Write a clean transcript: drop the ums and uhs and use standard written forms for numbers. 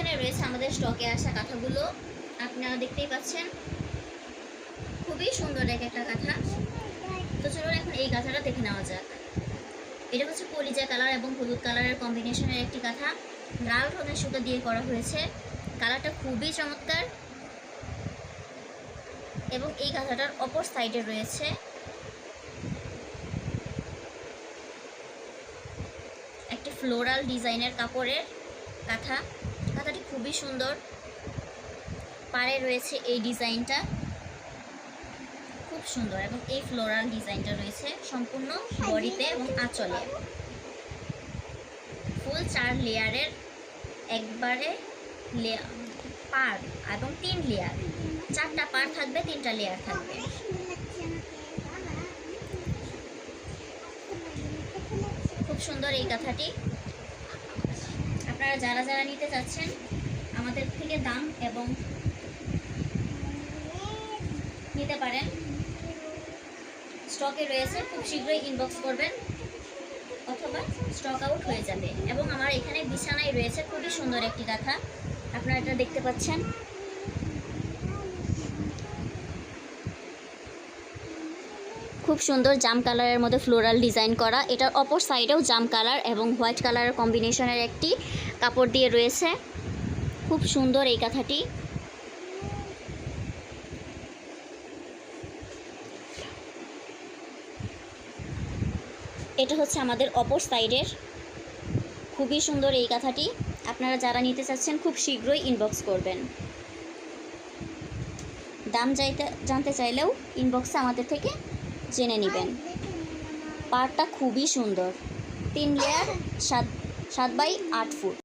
কন্ডিশনে রয়েছে আমাদের স্টকে আসা কাঁথাগুলো, আপনারা দেখতেই পাচ্ছেন। খুবই সুন্দর একটা কাঁথা। তো চলুন এখন এই কাঁথাটা দেখে নেওয়া যাক। এটা হচ্ছে কলিজা কালার এবং হলুদ কালারের কম্বিনেশনের একটি কাঁথা। লাল রঙের সুতো দিয়ে করা হয়েছে। কালারটা খুবই চমৎকার। এবং এই কাঁথাটার অপর সাইডে রয়েছে একটি ফ্লোরাল ডিজাইনের কাপড়ের কাঁথা। কাঁথাটি খুবই সুন্দর। পাড়ে রয়েছে এই ডিজাইনটা, খুব সুন্দর। এবং এই ফ্লোরাল ডিজাইনটা রয়েছে সম্পূর্ণ বডিতে এবং আঁচলে। ফুল 4 লেয়ারের একবারে পাড় এবং 3 লেয়ার, 4টা পাড় থাকবে, 3টা লেয়ার থাকবে। খুব সুন্দর এই কাঁথাটি। আপনারা যারা যারা নিতে চাচ্ছেন আমাদের থেকে দাম এবং নিতে পারেন, স্টকে রয়েছে। খুব শীঘ্রই ইনবক্স করবেন অথবা স্টক আউট হয়ে যাবে। এবং আমার এখানে বিছানায় রয়েছে খুবই সুন্দর একটি কাঁথা, আপনারা এটা দেখতে পাচ্ছেন। খুব সুন্দর জাম কালারের মধ্যে ফ্লোরাল ডিজাইন করা। এটার অপর সাইডেও জাম কালার এবং হোয়াইট কালারের কম্বিনেশনের একটি কাপড় দিয়ে রয়েছে। খুব সুন্দর এই কাঁথাটি। এটা হচ্ছে আমাদের অপর সাইডের। খুবই সুন্দর এই কাঁথাটি। আপনারা যারা নিতে চাচ্ছেন খুব শীঘ্রই ইনবক্স করবেন। দাম জানতে চাইলেও ইনবক্সে আমাদের থেকে জেনে নেবেন। পাড়টা খুবই সুন্দর, 3 লেয়ার, 7 বাই 8 ফুট।